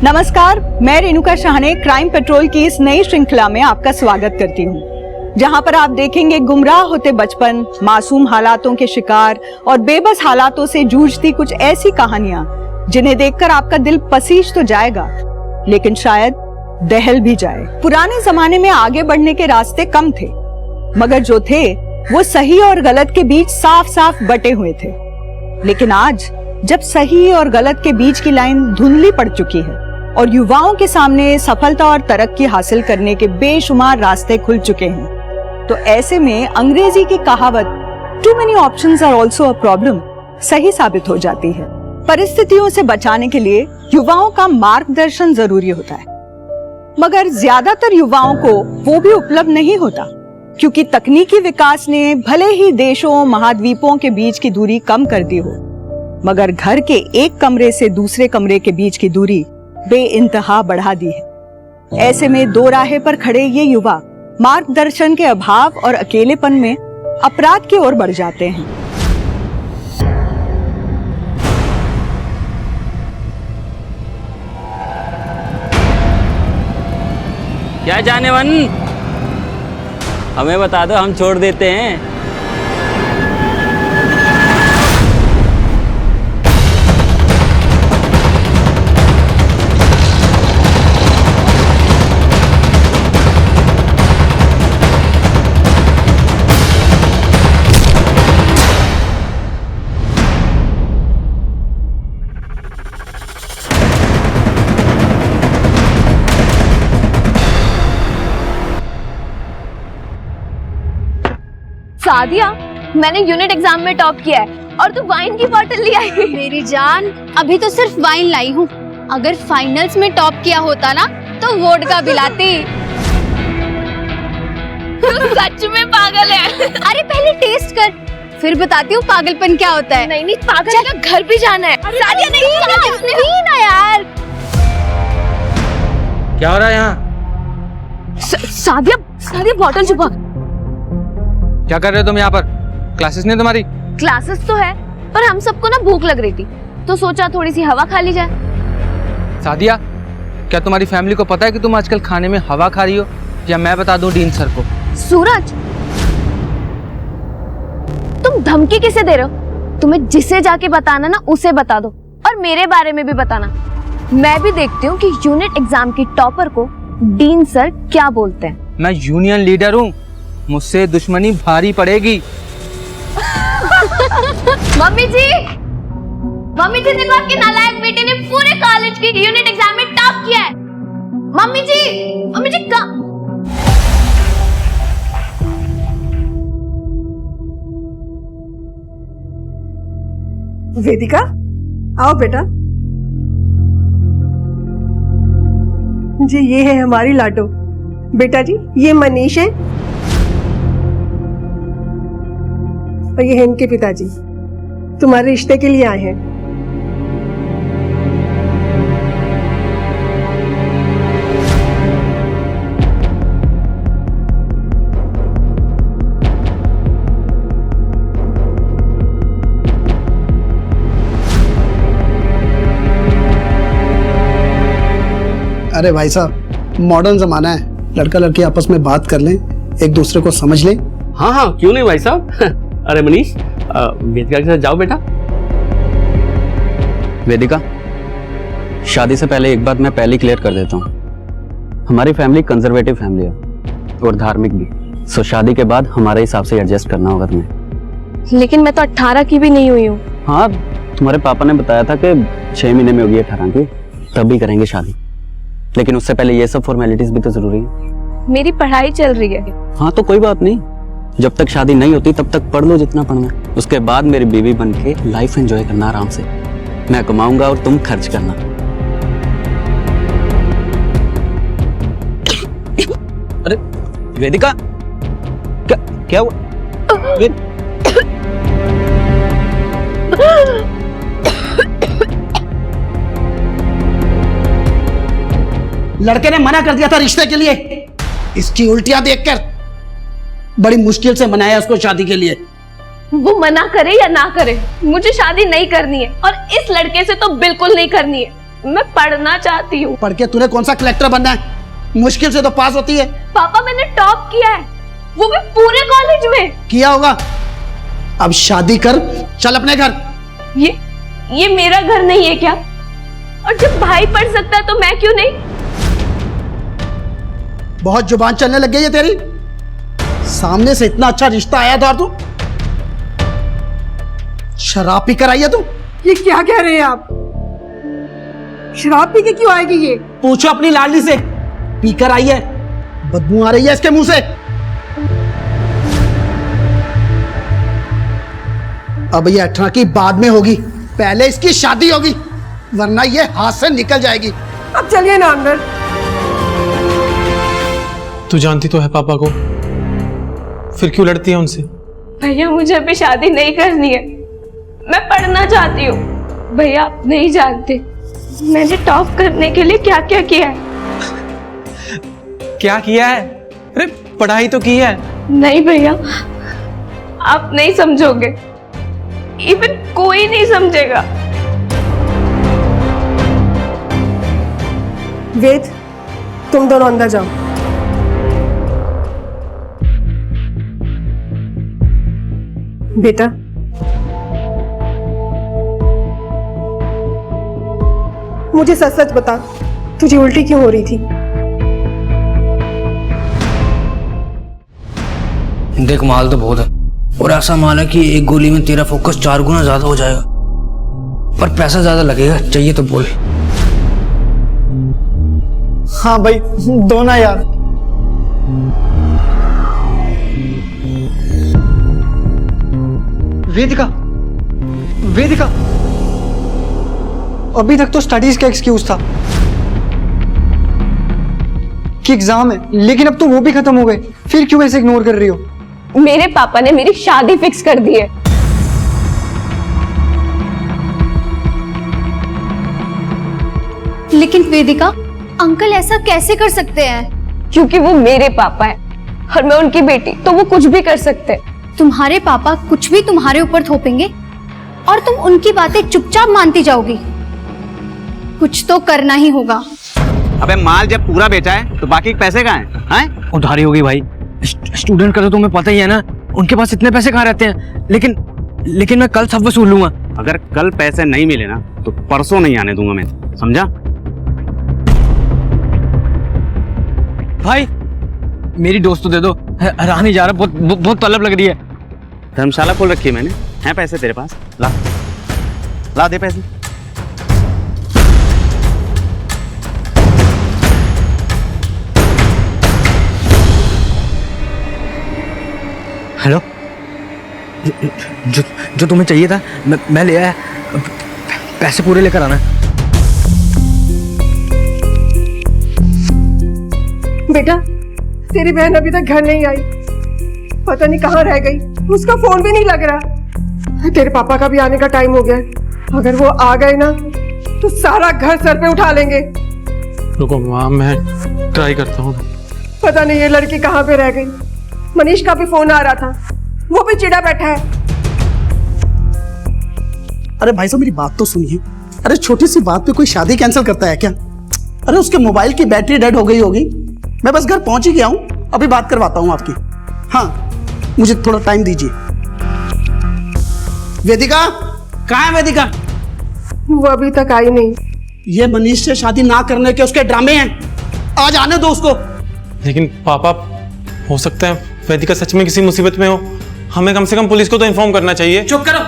नमस्कार, मैं Renuka Shahane crime petrol की इस नई श्रृंखला में आपका स्वागत करती हूँ, जहाँ पर आप देखेंगे गुमराह होते बचपन, मासूम हालातों के शिकार और बेबस हालातों से जूझती कुछ ऐसी कहानियां जिन्हें देखकर आपका दिल पसीज तो जाएगा, लेकिन शायद दहल भी जाए। पुराने जमाने में आगे बढ़ने के रास्ते कम थे, मगर जो थे वो सही और गलत के बीच साफ साफ बटे हुए थे। लेकिन आज जब सही और गलत के बीच की लाइन धुंधली पड़ चुकी है और युवाओं के सामने सफलता और तरक्की हासिल करने के बेशुमार रास्ते खुल चुके हैं, तो ऐसे में अंग्रेजी की कहावत too many options are also a problem सही साबित हो जाती है। परिस्थितियों से बचाने के लिए युवाओं का मार्गदर्शन जरूरी होता है, मगर ज्यादातर युवाओं को वो भी उपलब्ध नहीं होता, क्योंकि तकनीकी विकास ने भले ही देशों महाद्वीपों के बीच की दूरी कम कर दी हो, मगर घर के एक कमरे से दूसरे कमरे के बीच की दूरी बेइंतहा बढ़ा दी है। ऐसे में दो राहे पर खड़े ये युवा मार्गदर्शन के अभाव और अकेलेपन में अपराध की ओर बढ़ जाते हैं। क्या जाने मन, हमें बता दो, हम छोड़ देते हैं। सादिया, मैंने यूनिट एग्जाम में टॉप किया है और तू वाइन की बोतल ले आई। मेरी जान, अभी तो सिर्फ वाइन लाई हूँ। अगर फाइनल्स में टॉप किया होता ना तो वोडका पिलाती। तू सच में पागल है। अरे पहले टेस्ट कर, फिर बताती हूँ पागलपन क्या होता है। नहीं पागल का घर भी जाना है। सादिया नहीं ना यार। क्या हो रहा है यहाँ? सादिया बोतल छुपा। क्या कर रहे हो तुम यहाँ पर? क्लासेस नहीं तुम्हारी? क्लासेस तो है, पर हम सबको ना भूख लग रही थी, तो सोचा थोड़ी सी हवा खा ली जाए। सादिया, क्या तुम्हारी फैमिली को पता है कि तुम आजकल खाने में हवा खा रही हो, या मैं बता दूं डीन सर को? सूरज, तुम धमकी किसे दे रहे हो? तुम्हें जिसे जाके बताना ना उसे बता दो, और मेरे बारे में भी बताना। मैं भी देखती हूँ कि यूनिट एग्जाम की टॉपर को डीन सर क्या बोलते हैं। मैं यूनियन लीडर हूँ, मुझसे दुश्मनी भारी पड़ेगी। मम्मी जी देखो, आपके नालायक बेटे ने पूरे कॉलेज की यूनिट एग्जाम में टॉप किया है। मम्मी जी वेदिका, आओ बेटा। जी ये है हमारी लाडो। बेटा जी ये मनीष है और ये है इनके पिताजी, तुम्हारे रिश्ते के लिए आए हैं। अरे भाई साहब, मॉडर्न जमाना है, लड़का लड़की आपस में बात कर लें, एक दूसरे को समझ लें। हाँ, क्यों नहीं भाई साहब। अरे मनीष, वेदिका के साथ जाओ बेटा। वेदिका, शादी से पहले एक बात मैं पहले क्लियर कर देता हूँ। हमारी फैमिली कंजर्वेटिव फैमिली है और धार्मिक भी, सो शादी के बाद हमारे हिसाब से एडजस्ट करना होगा तुम्हें। लेकिन मैं तो 18 की भी नहीं हुई हूँ। हाँ, तुम्हारे पापा ने बताया था कि 6 महीने में होगी 18 की, तब भी करेंगे शादी, लेकिन उससे पहले ये सब फॉर्मेलिटीज भी तो जरूरी है। मेरी पढ़ाई चल रही है। हाँ तो कोई बात नहीं, जब तक शादी नहीं होती तब तक पढ़ लो जितना पढ़ना है, उसके बाद मेरी बीवी बन के लाइफ एंजॉय करना आराम से। मैं कमाऊंगा और तुम खर्च करना। अरे वेदिका, क्या हुआ? लड़के ने मना कर दिया था रिश्ते के लिए, इसकी उल्टियां देखकर बड़ी मुश्किल से मनाया उसको शादी के लिए। वो मना करे या ना करे, मुझे शादी नहीं करनी है और इस लड़के से तो बिल्कुल नहीं करनी है। मैं पढ़ना चाहती हूँ। पढ़ के तूने कौन सा कलेक्टर बनना है? मुश्किल से तो पास होती है। पापा मैंने टॉप किया है, वो भी पूरे कॉलेज में। किया होगा। अब शादी कर, चल अपने घर। ये मेरा घर नहीं है क्या? और जब भाई पढ़ सकता है तो मैं क्यों नहीं? बहुत जुबान चलने लग गई है तेरी। सामने से इतना अच्छा रिश्ता आया था और तू शराब पी कर आई है तू। ये क्या कह रहे हैं आप? शराब पी के क्यों आएगी ये? पूछो अपनी लाडली से, पी कर आई है। बदबू आ रही है इसके मुंह से। अब ये 18 की बाद में होगी, पहले इसकी शादी होगी, वरना ये हाथ से निकल जाएगी। अब चलिए ना अंदर। तू जानती तो है पापा को, फिर क्यों लड़ती है उनसे? भैया मुझे अभी शादी नहीं करनी है, मैं पढ़ना चाहती हूँ। भैया आप नहीं जानते मैंने टॉप करने के लिए क्या क्या किया है। क्या किया है? अरे पढ़ाई तो की है। नहीं भैया आप नहीं समझोगे, इवन कोई नहीं समझेगा। वेद, तुम दोनों अंदर जाओ। बेटा, मुझे सच सच बता, तुझे उल्टी क्यों हो रही थी? देख माल तो बहुत है, और ऐसा माल है कि एक गोली में तेरा फोकस 4 गुना ज्यादा हो जाएगा, पर पैसा ज्यादा लगेगा। चाहिए तो बोल। हाँ भाई, दो ना यार। वेदिका, वेदिका, अभी तक तो स्टडीज का एक्सक्यूज था कि एग्जाम है, लेकिन अब तो वो भी खत्म हो गए, फिर क्यों ऐसे इग्नोर कर रही हो? मेरे पापा ने मेरी शादी फिक्स कर दी है। लेकिन वेदिका, अंकल ऐसा कैसे कर सकते हैं? क्योंकि वो मेरे पापा है और मैं उनकी बेटी, तो वो कुछ भी कर सकते हैं। तुम्हारे पापा कुछ भी तुम्हारे ऊपर थोपेंगे और तुम उनकी बातें चुपचाप मानती जाओगी। कुछ तो करना ही होगा। अबे माल जब पूरा बेचा है तो बाकी पैसे कहाँ हैं? उधारी हो गई भाई। स्टूडेंट का तो तुम्हें पता ही है ना, उनके पास इतने पैसे कहाँ रहते हैं। लेकिन मैं कल सब वसूल लूंगा। अगर कल पैसे नहीं मिले ना तो परसों नहीं आने दूंगा मैं, समझा? भाई मेरी दोस्त तो दे दो, रहा नहीं जा रहा, बहुत तलब लग रही है। धर्मशाला खोल रखी है मैंने, हैं पैसे तेरे पास? ला दे पैसे। हेलो, जो तुम्हें चाहिए था मैं ले आया, पैसे पूरे लेकर आना। बेटा, तेरी बहन अभी तक घर नहीं आई, पता नहीं कहाँ रह गई, उसका फोन भी नहीं लग रहा। तेरे पापा का भी आने का टाइम हो गया है, अगर वो आ गए ना तो सारा घर सर पे उठा लेंगे। रुको माँ, मैं ट्राई करता हूँ। पता नहीं ये लड़की कहाँ पे रह गई। मनीष का भी फोन आ रहा था, वो भी चिढ़ा बैठा है। अरे भाई साहब मेरी बात तो सुनिए। अरे छोटी सी बात पे कोई शादी कैंसिल करता है क्या? अरे उसके मोबाइल की बैटरी डेड हो गई होगी। मैं बस घर पहुंच ही गया हूं, अभी बात करवाता हूं आपकी। हाँ, मुझे थोड़ा टाइम दीजिए। वेदिका, कहाँ है वेदिका? वो अभी तक आई नहीं। ये मनीष से शादी ना करने के उसके ड्रामे हैं, आज आने दो उसको। लेकिन पापा, हो सकता है वेदिका सच में किसी मुसीबत में हो, हमें कम से कम पुलिस को तो इन्फॉर्म करना चाहिए। चुप करो,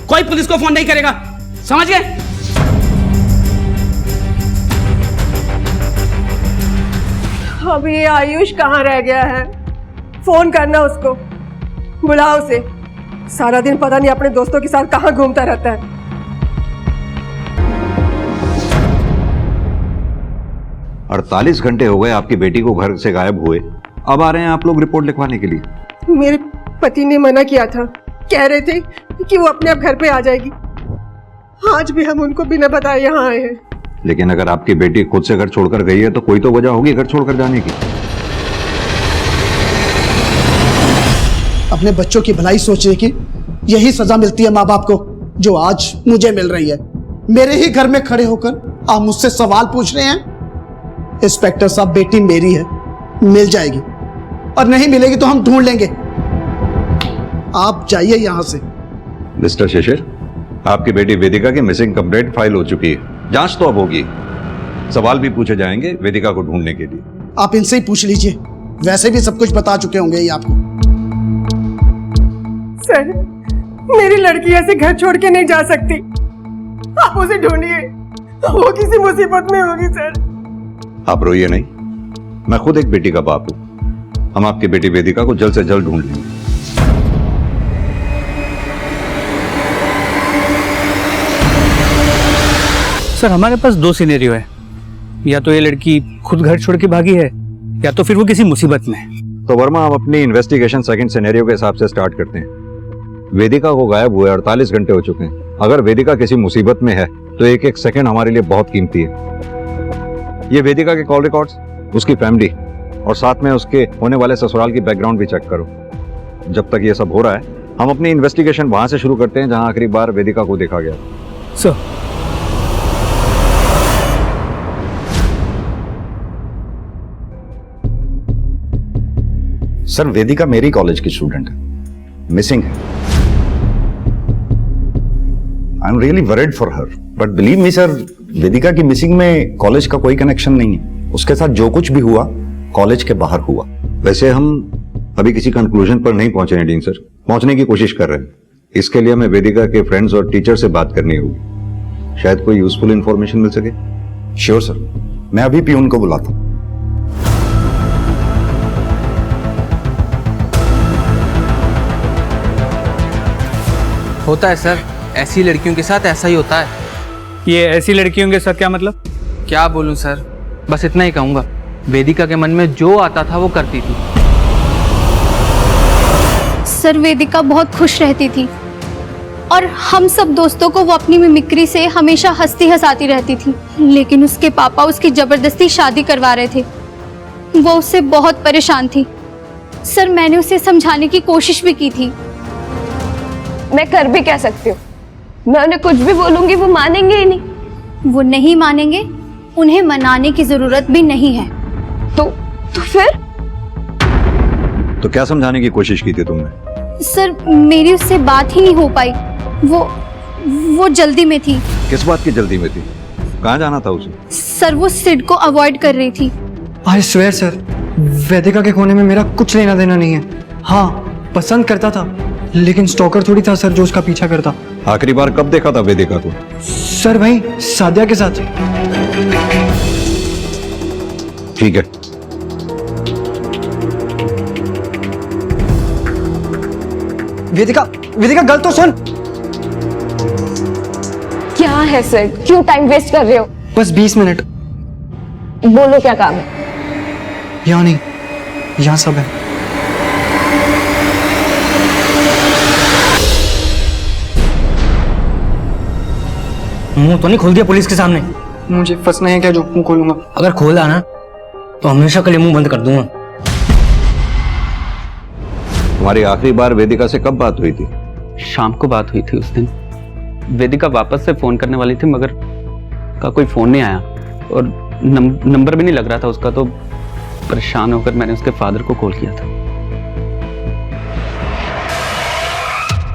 कोई पुलिस को फोन नहीं करेगा, समझ गए? अभी ये आयुष कहाँ रह गया है? फोन करना उसको, बुलाओ उसे। सारा दिन पता नहीं अपने दोस्तों के साथ कहाँ घूमता रहता है। 48 घंटे हो गए आपकी बेटी को घर से गायब हुए, अब आ रहे हैं आप लोग रिपोर्ट लिखवाने के लिए? मेरे पति ने मना किया था, कह रहे थे कि वो अपने आप घर पे आ जाएगी। आज भी हम उनको बिना बताए यहाँ आए हैं। लेकिन अगर आपकी बेटी खुद से घर छोड़कर गई है तो कोई तो वजह होगी घर छोड़कर जाने की। अपने बच्चों की भलाई सोचने की यही सजा मिलती है माँ बाप को, जो आज मुझे मिल रही है। मेरे ही घर में खड़े होकर आप मुझसे सवाल पूछ रहे हैं? इंस्पेक्टर साहब, बेटी मेरी है, मिल जाएगी, और नहीं मिलेगी तो हम ढूंढ लेंगे। आप जाइए यहां से। मिस्टर शिशिर, आपकी बेटी वेदिका की मिसिंग कंप्लेंट फाइल हो चुकी है। जांच तो अब होगी, सवाल भी पूछे जाएंगे वेदिका को ढूंढने के लिए। आप इनसे ही पूछ लीजिए, वैसे भी सब कुछ बता चुके होंगे ये आपको। सर, मेरी लड़की ऐसे घर छोड़ के नहीं जा सकती। आप उसे ढूंढिए, वो किसी मुसीबत में होगी सर। आप रोइए नहीं, मैं खुद एक बेटी का बाप हूं। हम आपकी बेटी वेदिका को जल्द से जल्द ढूंढ लेंगे। सर, हमारे पास दो सिनेरियो है, या तो ये लड़की खुद घर छोड़ के भागी है, या तो फिर वो किसी मुसीबत में है। तो वर्मा, आप अपनी इन्वेस्टिगेशन सेकंड सिनेरियो के हिसाब से स्टार्ट करते हैं। वेदिका को गायब हुए 48 घंटे हो चुके हैं। अगर वेदिका किसी मुसीबत में है तो एक एक सेकंड हमारे लिए बहुत कीमती है। ये वेदिका के कॉल रिकॉर्ड्स, उसकी फैमिली और साथ में उसके होने वाले ससुराल की बैकग्राउंड भी चेक करो। जब तक ये सब हो रहा है, हम अपनी इन्वेस्टिगेशन वहां से शुरू करते हैं जहां आखिरी बार वेदिका को देखा गया। सर, सर, वेदिका मेरी कॉलेज की स्टूडेंट है, मिसिंग है। I am really worried for her, but believe me sir, Vedika की मिसिंग में कॉलेज का कोई कनेक्शन नहीं है। उसके साथ जो कुछ भी हुआ कॉलेज के बाहर हुआ। वैसे हम अभी किसी कंक्लूजन पर नहीं पहुंचे हैं डीन सर, पहुंचने की कोशिश कर रहे हैं। इसके लिए हमें वेदिका के फ्रेंड्स और टीचर से बात करनी होगी, शायद कोई यूजफुल इंफॉर्मेशन मिल सके। श्योर सर, मैं अभी पियून को बुलाता हूं। होता है सर, ऐसी लड़कियों के साथ ऐसा ही होता है। ये ऐसी लड़कियों के साथ क्या मतलब? क्या बोलूं सर, बस इतना ही कहूंगा, वेदिका के मन में जो आता था वो करती थी। सर, वेदिका बहुत खुश रहती थी और हम सब दोस्तों को वो अपनी मिमिक्री से हमेशा हंसती हंसाती रहती थी। लेकिन उसके पापा उसकी जबरदस्ती शादी करवा रहे थे। वो उससे बहुत परेशान थी। सर, मैंने उसे समझाने की कोशिश भी की थी। मैं कर भी क्या सकती हूँ? मैं उन्हें कुछ भी बोलूंगी वो मानेंगे ही नहीं। वो नहीं मानेंगे, उन्हें मनाने की जरूरत भी नहीं है। तो फिर? तो क्या समझाने की कोशिश की थी तुमने? सर, मेरी उससे बात ही नहीं हो पाई। वो जल्दी में थी। किस बात की जल्दी में थी? कहाँ जाना था उसे? सर, वो सिड को अवॉइड कर रही थी। आई स्वेयर सर, वेदिका के खोने में मेरा कुछ लेना देना नहीं है। हाँ, पसंद करता था, लेकिन स्टॉकर थोड़ी था सर जो उसका पीछा करता। आखिरी बार कब देखा था वेदिका को? सर, वही सादिया के साथ। ठीक है, वेदिका गल तो सुन। क्या है सर, क्यों टाइम वेस्ट कर रहे हो? बस 20 मिनट। बोलो क्या काम है? यहाँ नहीं, यहाँ सब है। मुंह तो नहीं खोल दिया पुलिस के सामने? मुझे फंसना है क्या जो मुंह खोलूंगा? अगर खोला ना तो हमेशा के लिए मुंह बंद कर दूंगा। तुम्हारी आखिरी बार वेदिका से कब बात हुई थी? शाम को बात हुई थी उस दिन। वेदिका वापस से फोन करने वाली थी मगर का कोई फोन नहीं आया और नंबर भी नहीं लग रहा था उसका, तो परेशान होकर मैंने उसके फादर को कॉल किया था।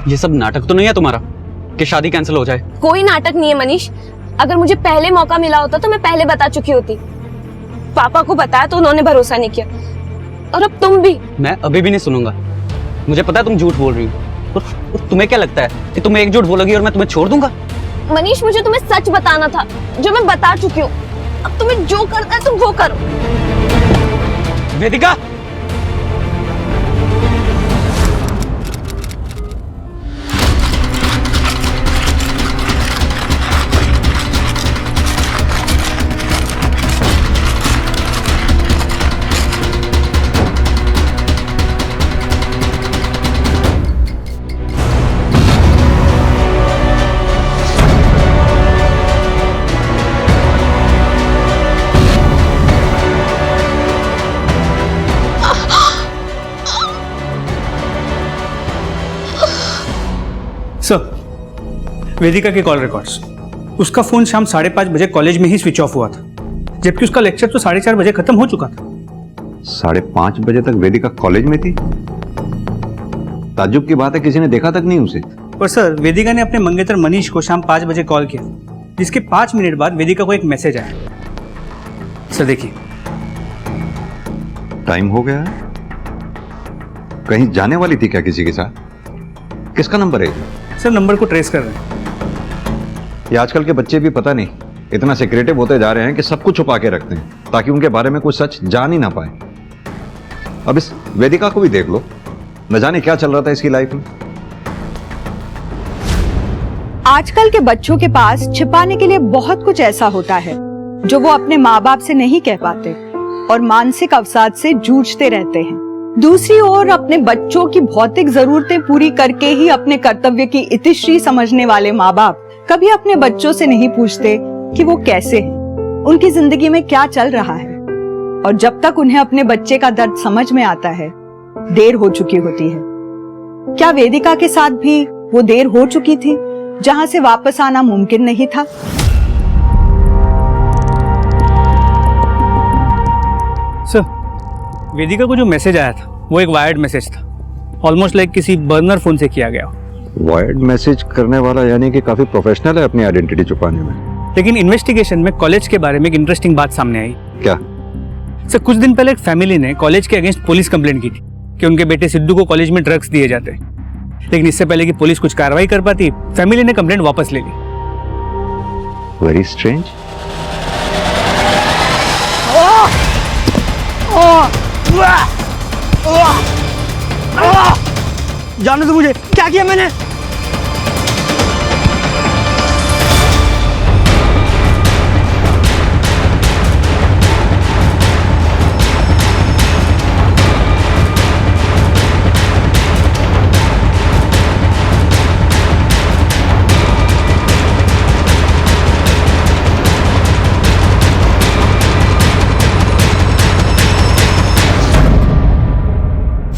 ये सब नाटक तो नहीं है तुम्हारा कि शादी कैंसिल हो जाए? कोई नाटक नहीं है मनीष। अगर मुझे पहले मौका मिला होता तो मैं पहले बता चुकी होती। पापा को बताया तो उन्होंने भरोसा नहीं किया, और अब तुम भी। मैं अभी भी नहीं सुनूंगा। मुझे पता है तुम झूठ बोल रही हो, और तुम्हें क्या लगता है कि तुम एक झूठ बोलोगी और मैं तुम्हें छोड़ दूंगा? मनीष, मुझे तुम्हें सच बताना था जो मैं बता चुकी हूँ। अब तुम्हें जो करना है तुम वो करो। वेदिका, सर, वेदिका के कॉल रिकॉर्ड्स उसका फोन शाम 5:30 बजे कॉलेज में ही स्विच ऑफ हुआ था, जबकि उसका लेक्चर तो 4:30 बजे खत्म हो चुका था। 5:30 बजे तक वेदिका कॉलेज में थी? ताज्जुब की बात है, किसी ने देखा तक नहीं उसे। और सर, वेदिका ने अपने मंगेतर मनीष को शाम 5 बजे कॉल किया, जिसके 5 मिनट बाद वेदिका को एक मैसेज आया। सर देखिए, टाइम हो गया है। कहीं जाने वाली थी क्या किसी के साथ? किसका नंबर है? सर नंबर को ट्रेस कर रहे हैं। ये आजकल के बच्चे भी पता नहीं इतना सिक्रेटिव होते जा रहे हैं कि सब कुछ छुपा के रखते हैं ताकि उनके बारे में कुछ सच जान ही ना पाए। अब इस वेदिका को भी देख लो, न जाने क्या चल रहा था इसकी लाइफ में। आजकल के बच्चों के पास छिपाने के लिए बहुत कुछ ऐसा होता है जो वो अपने माँ बाप से नहीं कह पाते और मानसिक अवसाद से जूझते रहते हैं। दूसरी ओर अपने बच्चों की भौतिक जरूरतें पूरी करके ही अपने कर्तव्य की इतिश्री समझने वाले माँ बाप कभी अपने बच्चों से नहीं पूछते कि वो कैसे हैं, उनकी जिंदगी में क्या चल रहा है। और जब तक उन्हें अपने बच्चे का दर्द समझ में आता है, देर हो चुकी होती है। क्या वेदिका के साथ भी वो देर हो चुकी थी जहां से वापस आना मुमकिन नहीं था? सर, वेदिका को जो मैसेज आया था वो एक वायर्ड मैसेज था, ऑलमोस्ट लाइक किसी बर्नर फोन से किया गया। वायर्ड मैसेज करने वाला यानी कि काफी प्रोफेशनल है अपनी आइडेंटिटी छुपाने में। लेकिन इन्वेस्टिगेशन में कॉलेज के बारे में एक इंटरेस्टिंग बात सामने आई। क्या? सर, कुछ दिन पहले एक फैमिली ने कॉलेज के अगेंस्ट पुलिस कंप्लेंट की थी कि उनके बेटे सिद्धू को कॉलेज में ड्रग्स दिए जाते हैं। लेकिन इससे पहले कि पुलिस कुछ कार्रवाई कर पाती, फैमिली ने कंप्लेंट वापस ले ली। Very strange. जाने दो मुझे, क्या किया मैंने?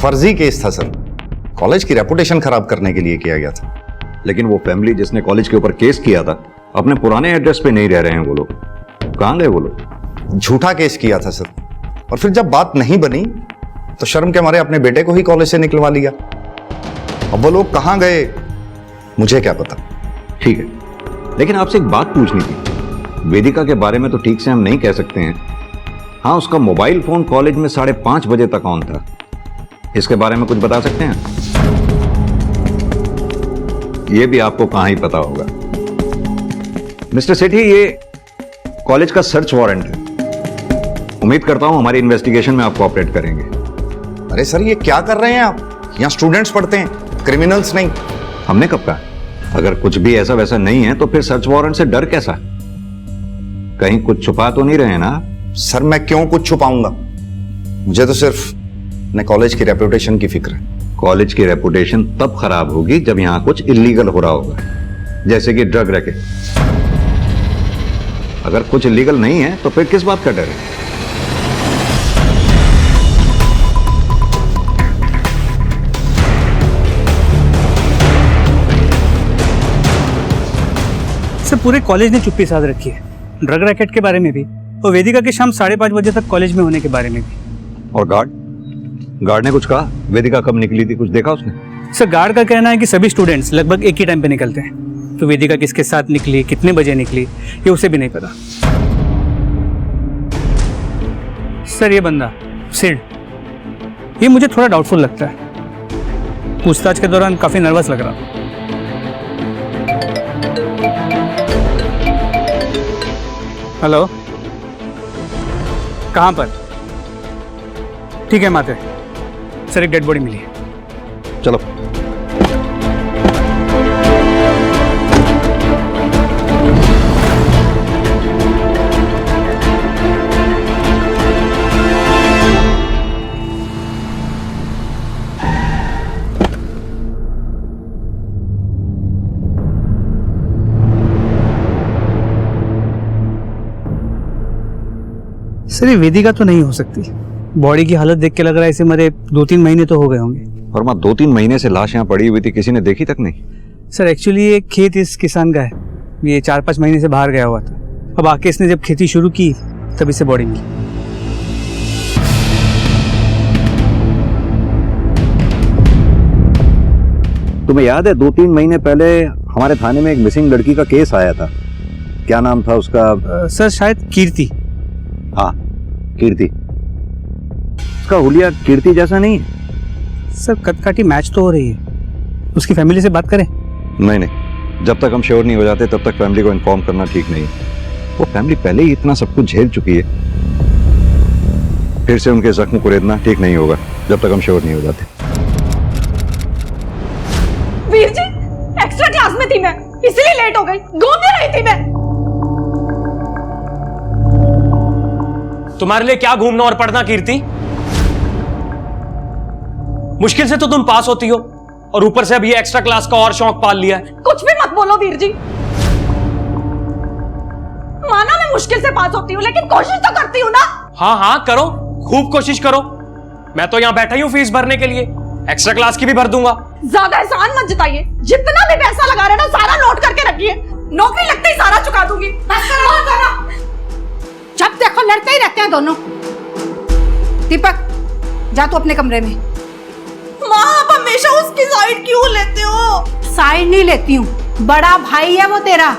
फर्जी केस था सर, कॉलेज की रेपुटेशन खराब करने के लिए किया गया था। लेकिन वो फैमिली जिसने कॉलेज के ऊपर केस किया था, अपने पुराने एड्रेस पे नहीं रह रहे हैं वो लोग। कहां गए वो लोग? झूठा केस किया था सर, और फिर जब बात नहीं बनी तो शर्म के मारे अपने बेटे को ही कॉलेज से निकलवा लिया। अब वो लोग कहां गए मुझे क्या पता। ठीक है, लेकिन आपसे एक बात पूछनी थी। वेदिका के बारे में तो ठीक से हम नहीं कह सकते हैं। हाँ, उसका मोबाइल फोन कॉलेज में 5:30 बजे तक ऑन था। इसके बारे में कुछ बता सकते हैं? यह भी आपको कहां ही पता होगा। मिस्टर सेठी, ये कॉलेज का सर्च वारंट है। उम्मीद करता हूं हमारी इन्वेस्टिगेशन में आप कोऑपरेट करेंगे। अरे सर, ये क्या कर रहे हैं आप? यहाँ स्टूडेंट्स पढ़ते हैं, क्रिमिनल्स नहीं। हमने कब कहा? अगर कुछ भी ऐसा वैसा नहीं है तो फिर सर्च वारंट से डर कैसा? कहीं कुछ छुपा तो नहीं रहे ना? सर, मैं क्यों कुछ छुपाऊंगा? मुझे तो सिर्फ अपने कॉलेज की रेपुटेशन की फिक्र है। कॉलेज की रेपुटेशन तब खराब होगी जब यहां कुछ इलीगल हो रहा होगा, जैसे कि ड्रग रैकेट। अगर कुछ इलीगल नहीं है तो फिर किस बात का डर है? सर, पूरे कॉलेज ने चुप्पी साध रखी है, ड्रग रैकेट के बारे में भी और वेदिका के शाम 5:30 बजे तक कॉलेज में होने के बारे में भी। और गार्ड ने कुछ कहा? वेदिका कब निकली थी, कुछ देखा उसने? सर, गार्ड का कहना है कि सभी स्टूडेंट्स लगभग एक ही टाइम पे निकलते हैं, तो वेदिका किसके साथ निकली, कितने बजे निकली, ये उसे भी नहीं पता। सर, ये बंदा सिड, ये मुझे थोड़ा डाउटफुल लगता है। पूछताछ के दौरान काफी नर्वस लग रहा था। हेलो, कहाँ पर? ठीक है माते, सर एक डेड बॉडी मिली है। चलो। सर, ये वेदिका तो नहीं हो सकती। बॉडी की हालत देख के लग रहा है इसे मरे 2-3 महीने तो हो गए होंगे। वर्मा, 2-3 महीने से लाश यहाँ पड़ी हुई थी, किसी ने देखी तक नहीं? सर, एक्चुअली ये खेत इस किसान का है, ये 4-5 महीने से बाहर गया हुआ था। अब आके इसने जब खेती शुरू की तब इसे बॉडी मिली। तुम्हें याद है 2-3 महीने पहले हमारे थाने में एक मिसिंग लड़की का केस आया था? क्या नाम था उसका? सर शायद कीर्ति। हाँ, कीर्ति। उसका हुलिया कीर्ति जैसा नहीं है। सर कदकाठी मैच तो हो रही है, उसकी फैमिली से बात करें? नहीं, जब तक हम श्योर नहीं हो जाते तब तक फैमिली को इन्फॉर्म करना ठीक नहीं है। वो फैमिली पहले ही इतना सब कुछ झेल चुकी है, फिर से उनके जख्म को रेदना ठीक नहीं होगा जब तक हम श्योर नहीं हो जाते। वीर जी, एक्स्ट्रा क्लास में थी मैं, इसलिए लेट हो गई। घूमने रही थी मैं। तुम्हारे लिए क्या घूमना और पढ़ना कीर्ति? मुश्किल से तो तुम पास होती हो और ऊपर से अब ये एक्स्ट्रा क्लास का और शौक पाल लिया है। कुछ भी मत बोलो वीर जी। माना मैं मुश्किल से पास होती हूँ, लेकिन कोशिश तो करती हूँ ना। हाँ करो, खूब कोशिश करो। मैं तो यहाँ बैठा ही हूँ फीस भरने के लिए, एक्स्ट्रा क्लास की भी भर दूंगा। ज्यादा एहसान मत जताइए। जितना भी पैसा लगा रहे ना सारा नोट करके रखिए, नौकरी लगते ही सारा चुका दूंगी। जब देखो लड़ते ही रहते हैं दोनों। दीपक, जा तू अपने कमरे में। माँ, आप हमेशा उसकी साइड क्यों लेते हो? साइड नहीं लेती हूँ, बड़ा भाई है वो तेरा।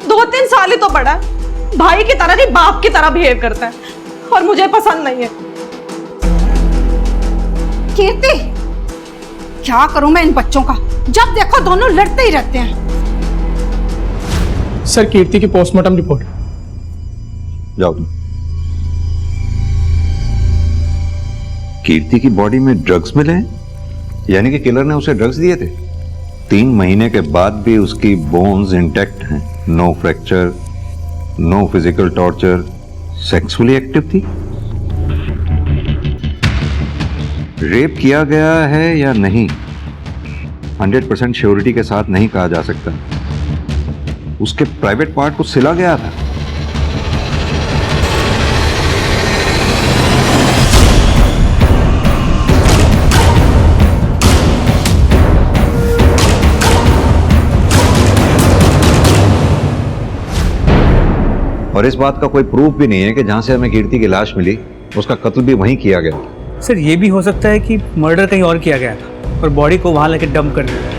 2-3 साल ही तो बड़ा है। भाई की तरह नहीं, बाप की तरह बिहेव करता है और मुझे पसंद नहीं है। कीर्ति, क्या करूं मैं इन बच्चों का? जब देखो दोनों लड़ते ही रहते हैं। सर कीर्ति की पोस्टमार्टम रिपोर्ट। जाओ तुम। कीर्ति की बॉडी में ड्रग्स मिले हैं, यानी कि किलर ने उसे ड्रग्स दिए थे। 3 महीने के बाद भी उसकी बोन्स इंटैक्ट हैं, no fracture, no physical torture, sexually active थी। रेप किया गया है या नहीं 100% श्योरिटी के साथ नहीं कहा जा सकता। उसके प्राइवेट पार्ट को सिला गया था। और इस बात का कोई प्रूफ भी नहीं है कि जहां से हमें कीर्ति की लाश मिली उसका कत्ल भी वहीं किया गया। सर ये भी हो सकता है कि मर्डर कहीं और किया गया था और बॉडी को वहां लेके डंप कर दिया।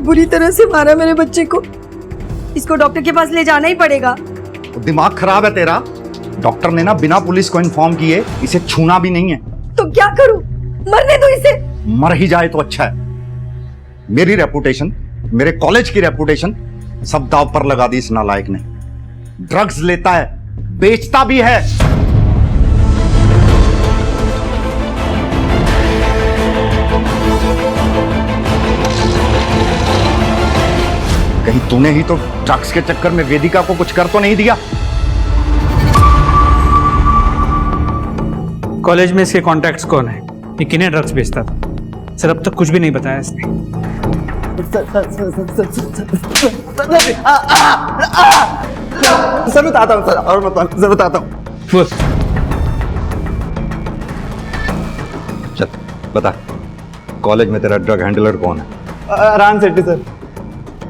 बुरी तरह से मारा मेरे बच्चे को। इसको डॉक्टर के पास ले जाना ही पड़ेगा। दिमाग खराब है तेरा। डॉक्टर ने ना बिना पुलिस को इन्फॉर्म किए इसे छूना भी नहीं है। तो क्या करूं? मरने दो इसे। मर ही जाए तो अच्छा है। मेरी रेपुटेशन, मेरे कॉलेज की रेपुटेशन सब दांव पर लगा दी इस नालायक ने। ड्रग्स लेता है, बेचता भी है। कहीं तूने ही तो ड्रग्स के चक्कर में वेदिका को कुछ कर तो नहीं दिया? कॉलेज में इसके कॉन्टैक्ट्स कौन है, ये किन्हें ड्रग्स बेचता था? सर अब तक कुछ भी नहीं बताया इसने। सर बताता हूँ, सर और बताता हूँ। चल बता, कॉलेज में तेरा ड्रग हैंडलर कौन है? अरान सेठी सर।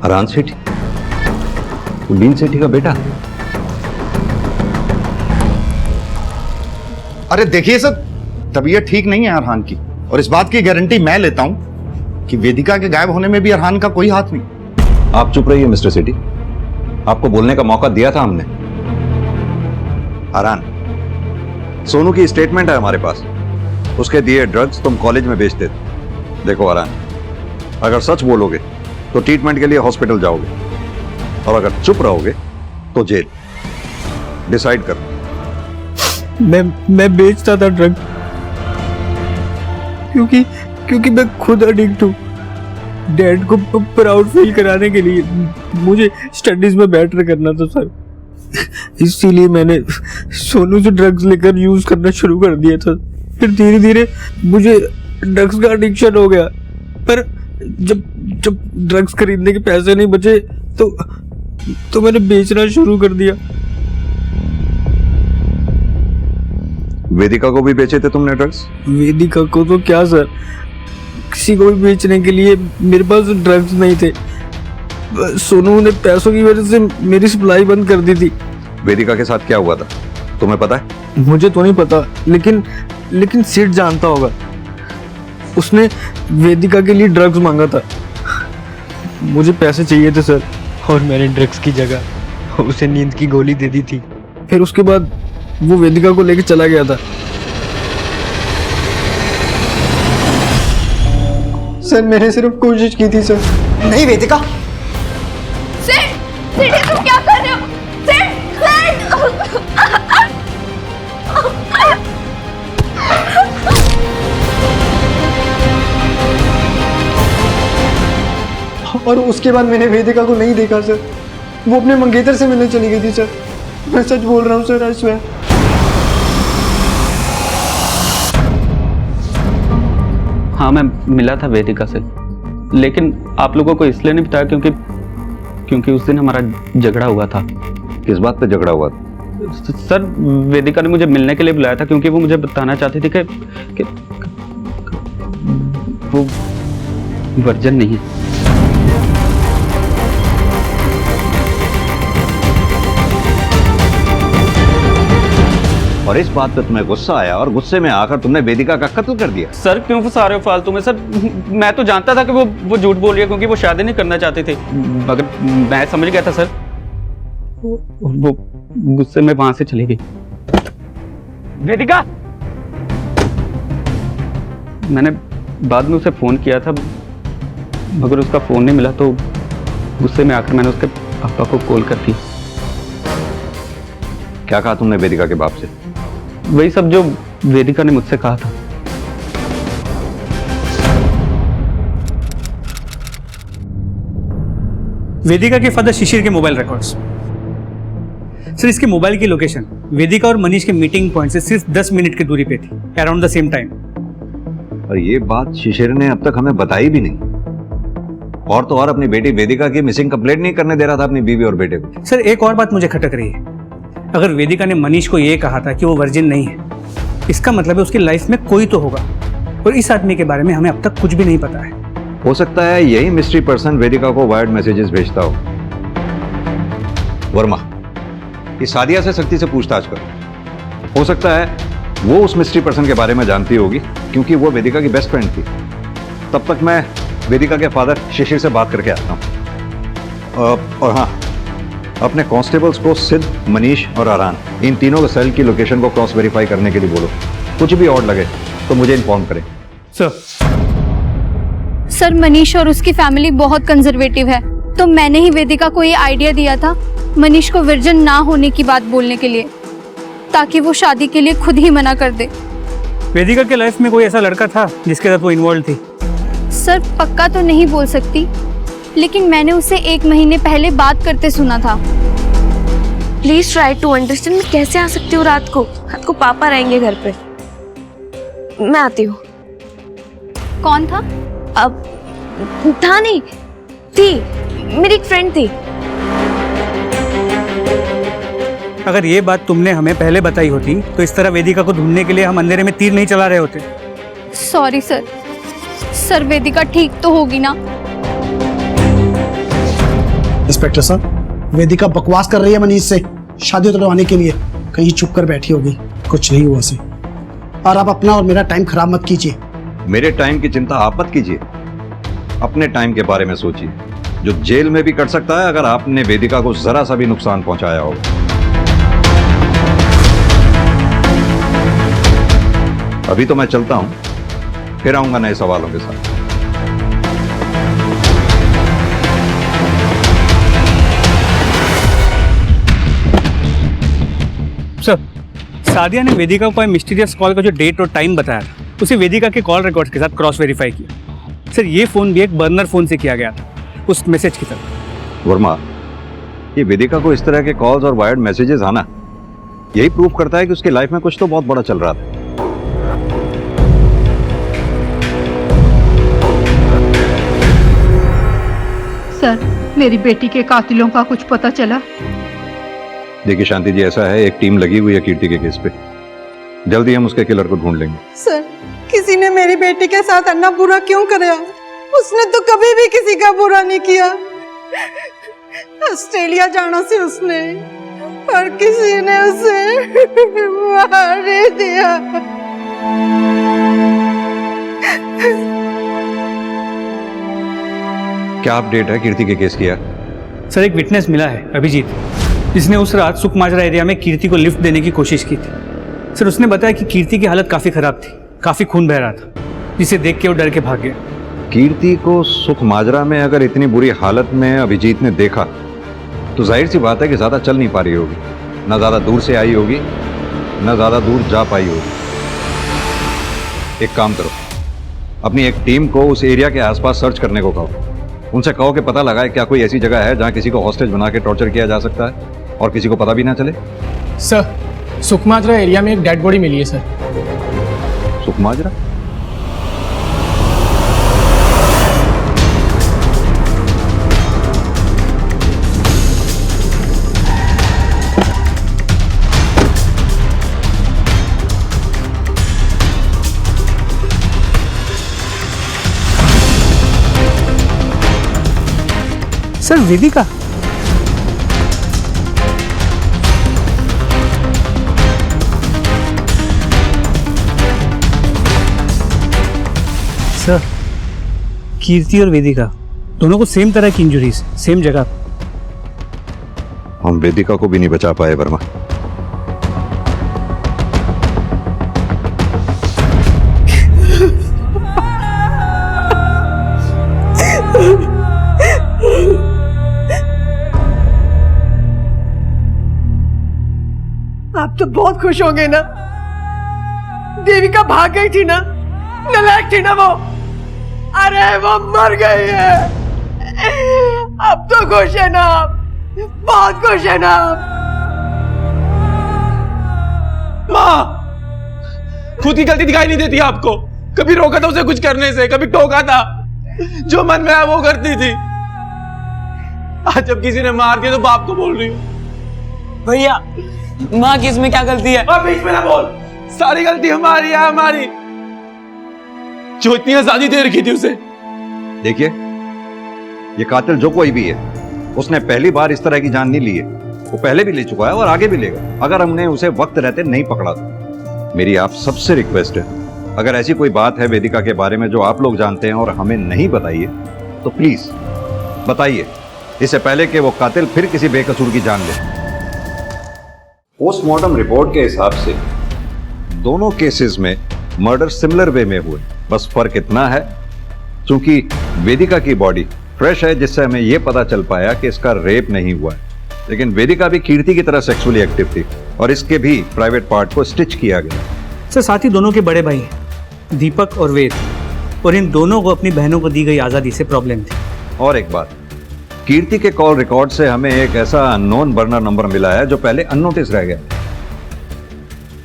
अरान सेठी? बीन सेठी का बेटा? अरे देखिए सर, तबीयत ठीक नहीं है अरहान की, और इस बात की गारंटी मैं लेता हूं कि वेदिका के गायब होने में भी अरहान का कोई हाथ नहीं। आप चुप रहिए मिस्टर सेठी, आपको बोलने का मौका दिया था हमने। अरहान, सोनू की स्टेटमेंट है हमारे पास, उसके दिए ड्रग्स तुम कॉलेज में बेचते थे। देखो अरहान, अगर सच बोलोगे तो ट्रीटमेंट के लिए हॉस्पिटल जाओगे, और अगर चुप रहोगे तो जेल। डिसाइड करो। मैं बेचता था ड्रग क्योंकि मैं खुद एडिक्ट हूं। डैड को प्राउड फील कराने के लिए मुझे स्टडीज में बेटर करना था सर, इसीलिए मैंने सोनू से ड्रग्स लेकर यूज करना शुरू कर दिया था। फिर धीरे धीरे मुझे ड्रग्स का एडिक्शन हो गया, पर जब जब ड्रग्स खरीदने के पैसे नहीं बचे तो मैंने बेचना शुरू कर दिया। वेदिका को भी बेचे थे तुमने ड्रग्स? वेदिका को तो क्या सर, किसी को भी बेचने के लिए मेरे पास ड्रग्स नहीं थे। सोनू ने पैसों की वजह से मेरी सप्लाई बंद कर दी थी। वेदिका के साथ क्या हुआ था तुम्हें पता है? मुझे तो नहीं पता, लेकिन सिड जानता होगा। उसने वेदिका के लिए ड्रग्स मांगा था। मुझे पैसे चाहिए थे सर, और मैंने ड्रग्स की जगह उसे नींद की गोली दे दी थी। फिर उसके बाद वो वेदिका को लेकर चला गया था। सर मैंने सिर्फ कोशिश की थी सर। नहीं वेदिका, सिड ये तुम क्या कर रहे हो? और उसके बाद मैंने वेदिका को नहीं देखा सर, वो अपने मंगेतर से मिलने चली गई थी सर। मैं सच बोल रहा हूँ सर, आई स्वेयर। हाँ मैं मिला था वेदिका से, लेकिन आप लोगों को इसलिए नहीं बताया क्योंकि उस दिन हमारा झगड़ा हुआ था। किस बात पे झगड़ा हुआ था? सर वेदिका ने मुझे मिलने के लिए बुलाया था क्योंकि वो मुझे बताना चाहती थी कि वो वर्जन नहीं है। और इस बात पे तुम्हें गुस्सा आया और गुस्से में आकर तुमने वेदिका का कत्ल कर दिया? सर क्यों फंसा रहे हो फालतू में? सर मैं तो जानता था कि वो झूठ बोल रही है क्योंकि वो शादी नहीं करना चाहते थे, मगर मैं समझ गया था सर। वो गुस्से में वहां से चली गई। वेदिका, मैंने बाद में उसे फोन किया था मगर उसका फोन नहीं मिला, तो गुस्से में आकर मैंने उसके पापा को कॉल कर दी। क्या कहा तुमने वेदिका के बाप से? वही सब जो वेदिका ने मुझसे कहा था। वेदिका के फादर शिशिर के मोबाइल रिकॉर्ड्स। सर इसके मोबाइल की लोकेशन वेदिका और मनीष के मीटिंग पॉइंट से सिर्फ 10 मिनट की दूरी पे थी, अराउंड द सेम टाइम। और ये बात शिशिर ने अब तक हमें बताई भी नहीं। और तो और अपनी बेटी वेदिका की मिसिंग कंप्लेंट नहीं करने दे रहा था अपनी बीवी और बेटे को। सर एक और बात मुझे खटक रही है, अगर वेदिका ने मनीष को यह कहा था कि वो वर्जिन नहीं है, इसका मतलब है उसकी लाइफ में कोई तो होगा, और इस आदमी के बारे में हमें अब तक कुछ भी नहीं पता है। हो सकता है यही मिस्ट्री पर्सन वेदिका को वायर्ड मैसेजेस भेजता हो। वर्मा, इस सादिया से सख्ती से पूछताछ करो। हो सकता है वो उस मिस्ट्री पर्सन के बारे में जानती होगी क्योंकि वो वेदिका की बेस्ट फ्रेंड थी। तब तक मैं वेदिका के फादर शिशिर से बात करके आता हूँ। और हाँ, अपने कांस्टेबल्स को सिद्ध, मनीष और आरान, इन तीनों के सेल की लोकेशन को क्रॉस वेरीफाई करने के लिए बोलो। कुछ भी ऑड लगे तो मुझे इन्फॉर्म करें। सर मनीष और उसकी फैमिली बहुत कंजर्वेटिव है, तो मैंने ही वेदिका को ये आइडिया दिया था मनीष को वर्जिन ना होने की बात बोलने के लिए, ताकि वो शादी के लिए खुद ही मना कर दे। वेदिका के लाइफ में कोई ऐसा लड़का था जिसके साथ वो इन्वॉल्व थी? सर पक्का तो नहीं बोल सकती, लेकिन मैंने उसे 1 महीने पहले बात करते सुना था। Please try to understand. मैं कैसे आ सकती हूँ रात को पापा रहेंगे घर पे। मैं आती हूँ। कौन था? अब था नहीं, थी मेरी एक फ्रेंड थी। अगर ये बात तुमने हमें पहले बताई होती तो इस तरह वेदिका को ढूंढने के लिए हम अंधेरे में तीर नहीं चला रहे होते। Sorry sir. सर वेदिका ठीक तो होगी ना? इंस्पेक्टर साहब, वेदिका बकवास कर रही है मनीष से शादी तुड़वाने के लिए। कहीं चुप कर बैठी होगी, कुछ नहीं हुआ से। और आप अपना और मेरा टाइम खराब मत कीजिए। मेरे टाइम की चिंता आप मत कीजिए, अपने टाइम के बारे में सोचिए, जो जेल में भी कट सकता है अगर आपने वेदिका को जरा सा भी नुकसान पहुंचाया हो। अभी तो मैं चलता हूं, फिर आऊंगा नए सवालों के साथ। सर, सादिया ने वेदिका को मिस्टीरियस कॉल का जो डेट और टाइम बताया था, उसे वेदिका के कॉल रिकॉर्ड्स के साथ क्रॉस वेरीफाई किया। सर ये फ़ोन भी एक बर्नर फ़ोन से किया गया था, उस मैसेज की तरफ। वर्मा, ये वेदिका को इस तरह के कॉल्स और वायर्ड मैसेजेस आना यही प्रूव करता है कि उसकी लाइफ में कुछ तो बहुत बड़ा चल रहा था। सर, मेरी बेटी के कातिलों का कुछ पता चला? देखिए शांति जी, ऐसा है, एक टीम लगी हुई है कीर्ति के केस पे। जल्दी हम उसके किलर को ढूंढ लेंगे। सर, किसी ने मेरी बेटी के साथ अन्ना बुरा क्यों कराया? उसने तो कभी भी किसी का बुरा नहीं किया। ऑस्ट्रेलिया जाना से उसने, और किसी ने उसे मार दिया। क्या अपडेट है कीर्ति के केस की? सर एक विटनेस मिला है, अभिजीत, जिसने उस रात सुखमाजरा एरिया में कीर्ति को लिफ्ट देने की कोशिश की थी। सर उसने बताया कि कीर्ति की हालत काफ़ी ख़राब थी, काफ़ी खून बह रहा था, जिसे देख के वो डर के भाग गया। कीर्ति को सुखमाजरा में अगर इतनी बुरी हालत में अभिजीत ने देखा तो जाहिर सी बात है कि ज़्यादा चल नहीं पा रही होगी, ना ज़्यादा दूर से आई होगी, ना ज़्यादा दूर जा पाई होगी। एक काम करो, अपनी एक टीम को उस एरिया के आसपास सर्च करने को कहो। उनसे कहो कि पता लगाए क्या कोई ऐसी जगह है जहाँ किसी को हॉस्टेज बना के टॉर्चर किया जा सकता है और किसी को पता भी ना चले। सर, सुखमाजरा एरिया में एक डेड बॉडी मिली है सर। सुखमाजरा? सर वेदिका? सर कीर्ति और वेदिका दोनों को सेम तरह की इंजरीज, सेम जगह। हम वेदिका को भी नहीं बचा पाए वर्मा। आप तो बहुत खुश होंगे ना? देविका भाग गई थी ना, नालायक थी ना वो। अरे वो मर गई है। अब तो खुश है ना आप? बहुत खुश है ना आप? माँ, खुद की गलती दिखाई नहीं देती आपको? कभी रोका था उसे कुछ करने से, कभी टोका था, जो मन में आया वो करती थी। आज जब किसी ने मार दिया तो बाप को बोल रही हूँ। भैया माँ की इसमें क्या गलती है? अब बीच में ना बोल, सारी गलती हमारी है, हमारी, जो इतनी आजादी दे रखी थी उसे। देखिए, ये कातिल जो कोई भी है, उसने पहली बार इस तरह की जान नहीं ली है। वो पहले भी ले चुका है और आगे भी लेगा, अगर हमने उसे वक्त रहते नहीं पकड़ा तो। मेरी आप सबसे रिक्वेस्ट है, अगर ऐसी कोई बात है वेदिका के बारे में जो आप लोग जानते हैं और हमें नहीं बताइए तो प्लीज बताइए, इससे पहले कि वो कातिल फिर किसी बेकसूर की जान ले। पोस्टमार्टम रिपोर्ट के हिसाब से दोनों केसेस में मर्डर सिमिलर वे में हुए, बस फर्क इतना है क्योंकि वेदिका की बॉडी फ्रेश है, जिससे हमें यह पता चल पाया कि इसका रेप नहीं हुआ है। लेकिन वेदिका भी कीर्ति की तरह सेक्सुअली एक्टिव थी और इसके भी प्राइवेट पार्ट को स्टिच किया गया। सर साथ ही दोनों के बड़े भाई हैं, दीपक और वेद, और इन दोनों को अपनी बहनों को दी गई आज़ादी से प्रॉब्लम थी। और एक बात, कीर्ति के कॉल रिकॉर्ड से हमें एक ऐसा अननोन बर्नर नंबर मिला है जो पहले अननोटिस रह गया।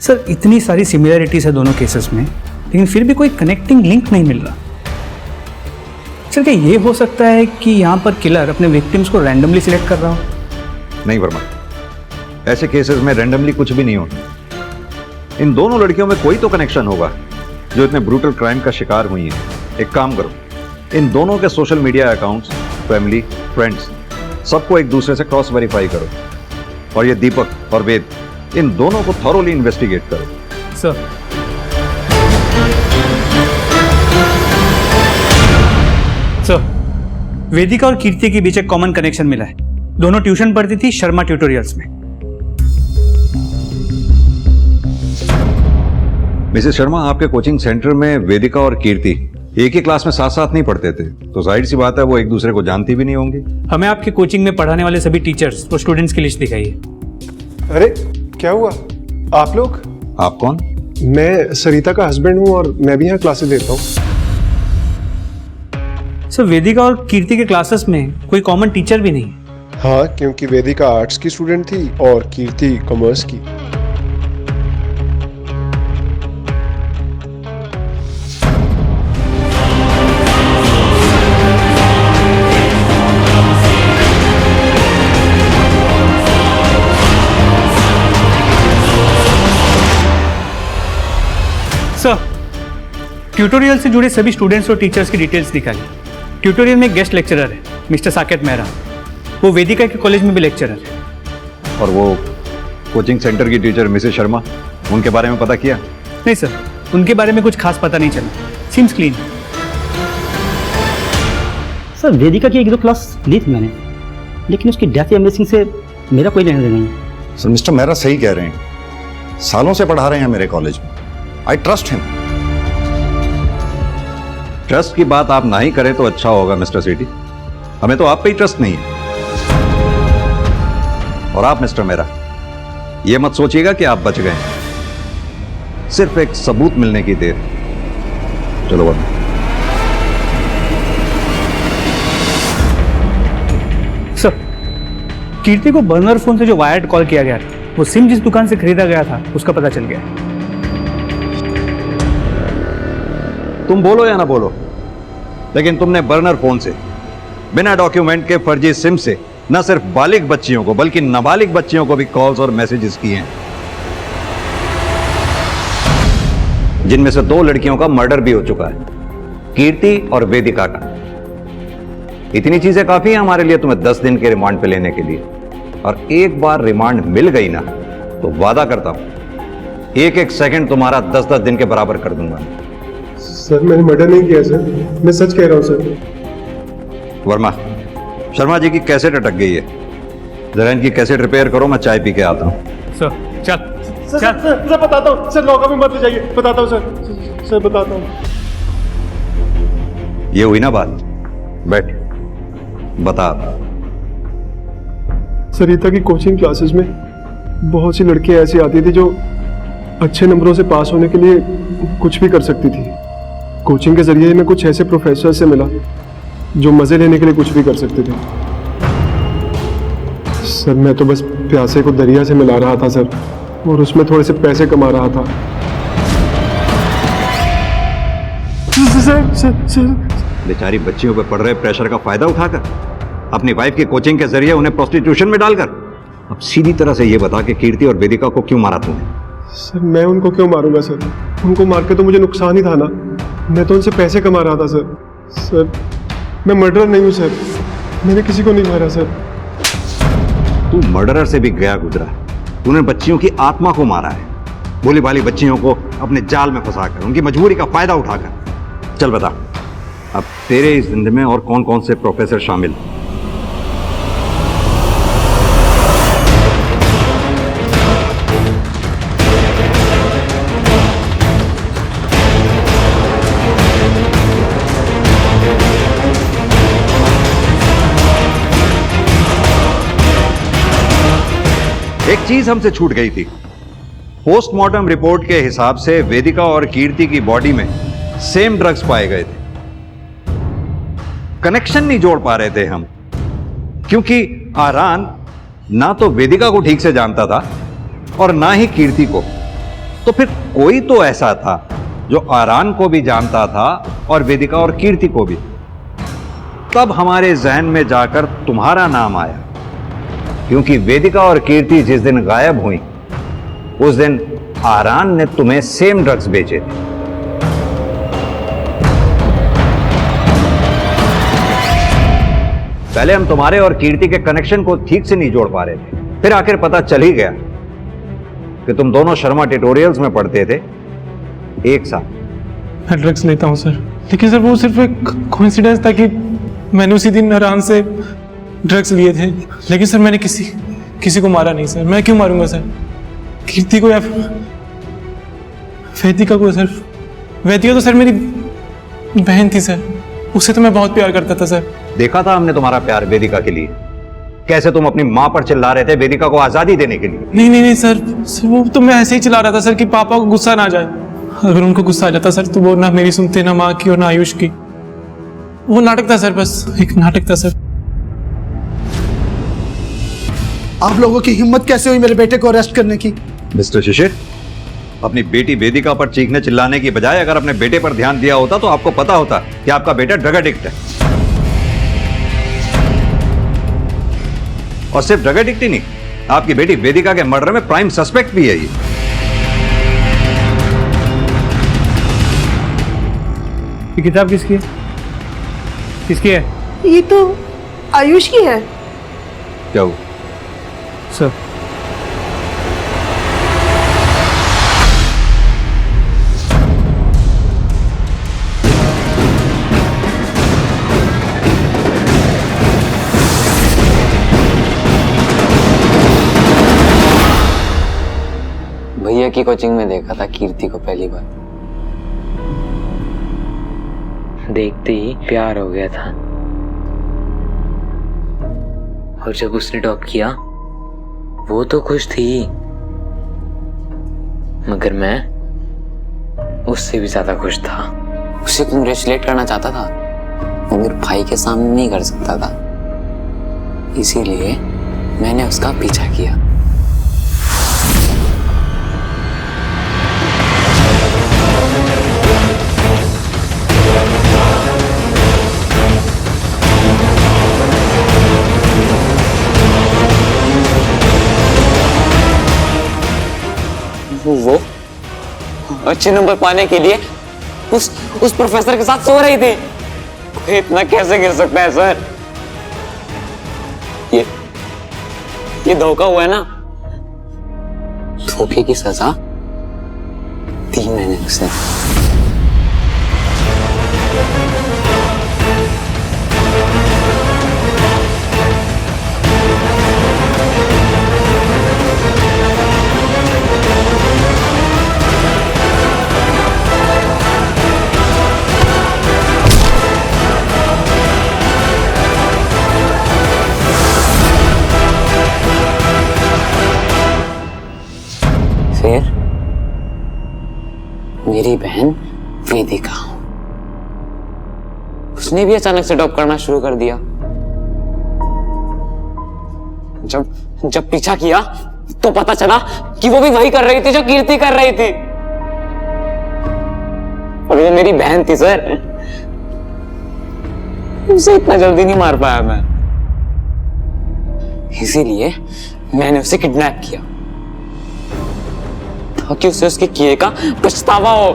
सर इतनी सारी सिमिलरिटीज है दोनों केसेस में, लेकिन फिर भी कोई कनेक्टिंग लिंक नहीं मिल रहा। सर क्या ये हो सकता है कि यहाँ पर किलर अपने विक्टिम्स को रैंडमली सिलेक्ट कर रहा हो? नहीं वर्मा, ऐसे केसेस में रैंडमली कुछ भी नहीं होता। इन दोनों लड़कियों में कोई तो कनेक्शन होगा जो इतने ब्रूटल क्राइम का शिकार हुई हैं। एक काम करो, इन दोनों के social media accounts, family, friends, सबको एक दूसरे से क्रॉस वेरीफाई करो, और ये दीपक और वेद, इन दोनों को थॉरोली इन्वेस्टिगेट करो। सर वेदिका और कीर्ति के बीच एक कॉमन कनेक्शन मिला है। दोनों ट्यूशन पढ़ती थी शर्मा ट्यूटोरियल्स में। मिसेस शर्मा, आपके कोचिंग सेंटर में वेदिका और कीर्ति एक ही क्लास में साथ साथ नहीं पढ़ते थे, तो जाहिर सी बात है वो एक दूसरे को जानती भी नहीं होंगी। हमें आपके कोचिंग में पढ़ाने वाले सभी टीचर्स और स्टूडेंट्स की लिस्ट दिखाई है। अरे क्या हुआ? आप लोग? आप कौन? मैं सरिता का हस्बैंड हूँ और मैं भी यहाँ क्लासेस देता हूँ। सर वेदिका और कीर्ति के क्लासेस में कोई कॉमन टीचर भी नहीं है। हाँ, क्योंकि वेदिका आर्ट्स की स्टूडेंट थी और कीर्ति कॉमर्स की। सर ट्यूटोरियल से जुड़े सभी स्टूडेंट्स और टीचर्स की डिटेल्स दिखाइए। ट्यूटोरियल में एक गेस्ट लेक्चरर है मिस्टर साकेत मेहरा, वो वेदिका के कॉलेज में भी लेक्चरर है। और वो कोचिंग सेंटर की टीचर मिसेस शर्मा, उनके बारे में पता किया? नहीं सर, उनके बारे में कुछ खास पता नहीं चला। Seems clean. सर वेदिका की 1-2 क्लास ली थी मैंने, लेकिन उसकी डेथ या मिसिंग से मेरा कोई लेना देना नहीं। सर मिस्टर मेहरा सही कह रहे हैं, सालों से पढ़ा रहे हैं मेरे कॉलेज में। I trust him. ट्रस्ट की बात आप ना ही करें तो अच्छा होगा मिस्टर सेठी, हमें तो आप पे ही ट्रस्ट नहीं है। और आप मिस्टर मेहरा ये मत सोचिएगा कि आप बच गए, सिर्फ एक सबूत मिलने की देर। चलो वर्मा। सर कीर्ति को बर्नर फोन से जो वायर्ड कॉल किया गया था, वो सिम जिस दुकान से खरीदा गया था उसका पता चल गया। तुम बोलो या ना बोलो, लेकिन तुमने बर्नर फोन से बिना डॉक्यूमेंट के फर्जी सिम से न सिर्फ बालिग बच्चियों को बल्कि नाबालिग बच्चियों को भी कॉल्स और मैसेजेस किए हैं, जिनमें से 2 लड़कियों का मर्डर भी हो चुका है, कीर्ति और वेदिका का। इतनी चीजें काफी है हमारे लिए तुम्हें 10 दिन के रिमांड पे लेने के लिए। और एक बार रिमांड मिल गई ना तो वादा करता हूं 1-1 सेकंड तुम्हारा 10-10 दिन के बराबर कर दूंगा। सर मैंने मर्डर नहीं किया सर, मैं सच कह रहा हूँ सर। वर्मा, शर्मा जी की कैसेट अटक गई है, जरा इनकी कैसेट रिपेयर करो, मैं चाय पी के आता हूँ। सर चल सर बताता हूँ सर, लॉकअप में मत ले जाइए, बताता हूँ सर बताता हूँ। ये हुई ना बात, बैठ बता। सरिता की कोचिंग क्लासेस में बहुत सी लड़कियां ऐसी आती थी जो अच्छे नंबरों से पास होने के लिए कुछ भी कर सकती थी। कोचिंग के जरिए मैं कुछ ऐसे प्रोफेसर से मिला जो मजे लेने के लिए कुछ भी कर सकते थे। सर मैं तो बस प्यासे को दरिया से मिला रहा था सर, और उसमें थोड़े से पैसे कमा रहा था। सर बेचारी बच्चियों पर पड़ रहे प्रेशर का फायदा उठाकर अपनी वाइफ की कोचिंग के जरिए उन्हें प्रोस्टिट्यूशन में डालकर अब सीधी तरह से ये बता कि कीर्ति और वेदिका को क्यों मारा तुमने? सर मैं उनको क्यों मारूंगा सर, उनको मार के तो मुझे नुकसान ही था ना, मैं तो उनसे पैसे कमा रहा था सर। सर मैं मर्डरर नहीं हूँ सर, मैंने किसी को नहीं मारा सर। तू मर्डरर से भी गया गुजरा, तूने बच्चियों की आत्मा को मारा है, भोली भाली बच्चियों को अपने जाल में फंसाकर उनकी मजबूरी का फायदा उठाकर। चल बता, अब तेरे इस जिंदगी में और कौन कौन से प्रोफेसर शामिल? एक चीज हमसे छूट गई थी। पोस्टमार्टम रिपोर्ट के हिसाब से वेदिका और कीर्ति की बॉडी में सेम ड्रग्स पाए गए थे। कनेक्शन नहीं जोड़ पा रहे थे हम, क्योंकि आरान ना तो वेदिका को ठीक से जानता था और ना ही कीर्ति को। तो फिर कोई तो ऐसा था जो आरान को भी जानता था और वेदिका और कीर्ति को भी। तब हमारे जहन में जाकर तुम्हारा नाम आया, क्योंकि वेदिका और कीर्ति जिस दिन गायब हुई उस दिन आरान ने तुम्हें सेम ड्रग्स बेचे थे। पहले हम तुम्हारे और कीर्ति के कनेक्शन को ठीक से नहीं जोड़ पा रहे थे, फिर आखिर पता चल ही गया कि तुम दोनों शर्मा ट्यूटोरियल्स में पढ़ते थे एक साथ। मैं ड्रग्स लेता हूँ सर, लेकिन सर वो सिर्फ एक कोइंसिडेंस था कि मैंने उसी दिन आरान से ड्रग्स लिए थे। लेकिन सर मैंने किसी को मारा नहीं सर। मैं क्यों मारूंगा सर? कीर्ति को या वेदिका को? सर वेदिका तो सर मेरी बहन थी सर, उससे तो मैं बहुत प्यार करता था सर। देखा था हमने तुम्हारा प्यार वेदिका के लिए, कैसे तुम अपनी मां पर चिल्ला रहे थे वेदिका को आजादी देने के लिए। नहीं सर वो तो मैं ऐसे ही चिल्ला रहा था सर कि पापा को गुस्सा ना आ जाए। अगर उनको गुस्सा आ जाता सर तो वो ना मेरी सुनते, ना माँ की और ना आयुष की। वो नाटक था सर, बस एक नाटक था सर। आप लोगों की हिम्मत कैसे हुई मेरे बेटे को अरेस्ट करने की? मिस्टर शिशिर, अपनी बेटी वेदिका पर चीखने चिल्लाने की बजाय अगर अपने बेटे पर ध्यान दिया होता तो आपको पता होता कि आपका बेटा ड्रग एडिक्ट है। और सिर्फ ड्रग एडिक्ट ही नहीं, आपकी बेटी वेदिका के मर्डर में प्राइम सस्पेक्ट भी है। ये किताब किसकी है? किसकी है? ये तो आयुष की है। क्या हुआ सर? भैया की कोचिंग में देखा था कीर्ति को पहली बार, देखते ही प्यार हो गया था। और जब उसने टॉप किया वो तो खुश थी, मगर मैं उससे भी ज्यादा खुश था। उसे कंग्रेचुलेट करना चाहता था, वो मेरे भाई के सामने नहीं कर सकता था, इसीलिए मैंने उसका पीछा किया। वो अच्छे नंबर पाने के लिए उस प्रोफेसर के साथ सो रही थी। कोई इतना कैसे गिर सकता है सर? ये धोखा हुआ है ना। धोखे की सजा दी मैंने उसे। फिर मेरी बहन वेदिका, उसने भी अचानक से टॉप करना शुरू कर दिया। जब पीछा किया तो पता चला कि वो भी वही कर रही थी जो कीर्ति कर रही थी। और वो मेरी बहन थी सर, उसे इतना जल्दी नहीं मार पाया मैं, इसीलिए मैंने उसे किडनैप किया ताकि उसे उसके किए का पछतावा हो।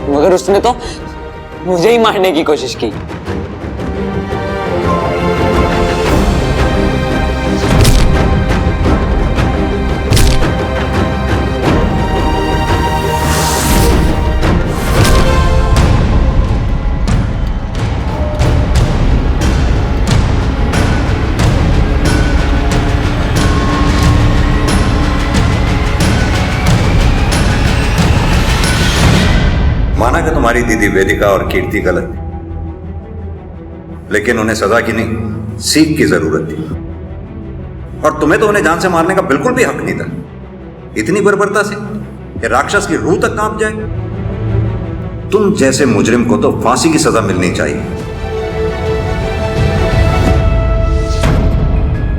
मगर उसने तो मुझे ही मारने की कोशिश की। माना कि तुम्हारी दीदी वेदिका और कीर्ति गलत थी, लेकिन उन्हें सजा की नहीं सीख की जरूरत थी। और तुम्हें तो उन्हें जान से मारने का बिल्कुल भी हक नहीं था, इतनी बर्बरता से कि राक्षस की रूह तक कांप जाए। तुम जैसे मुजरिम को तो फांसी की सजा मिलनी चाहिए।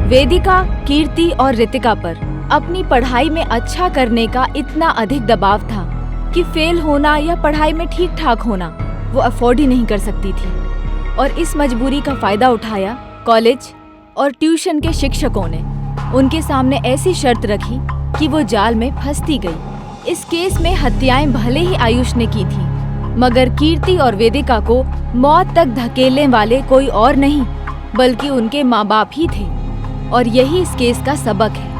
वेदिका, कीर्ति और रितिका पर अपनी पढ़ाई में अच्छा करने का इतना अधिक दबाव था कि फेल होना या पढ़ाई में ठीक ठाक होना वो अफोर्ड ही नहीं कर सकती थी। और इस मजबूरी का फायदा उठाया कॉलेज और ट्यूशन के शिक्षकों ने। उनके सामने ऐसी शर्त रखी कि वो जाल में फंसती गई। इस केस में हत्याएं भले ही आयुष ने की थी, मगर कीर्ति और वेदिका को मौत तक धकेलने वाले कोई और नहीं बल्कि उनके माँ बाप ही थे। और यही इस केस का सबक है।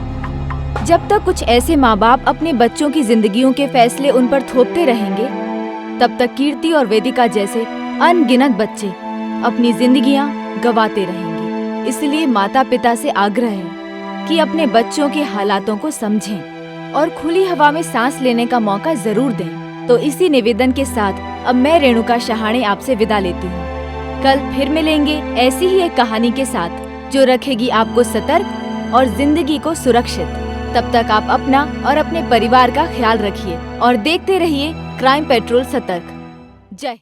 जब तक कुछ ऐसे माँ बाप अपने बच्चों की जिंदगियों के फैसले उन पर थोपते रहेंगे, तब तक कीर्ति और वेदिका जैसे अनगिनत बच्चे अपनी जिंदगियां गंवाते रहेंगे। इसलिए माता पिता से आग्रह है कि अपने बच्चों के हालातों को समझें और खुली हवा में सांस लेने का मौका जरूर दें। तो इसी निवेदन के साथ अब मैं रेणुका शहाणे आपसे विदा लेती हूँ। कल फिर मिलेंगे ऐसी ही एक कहानी के साथ जो रखेगी आपको सतर्क और जिंदगी को सुरक्षित। तब तक आप अपना और अपने परिवार का ख्याल रखिए और देखते रहिए क्राइम पेट्रोल सतर्क। जय।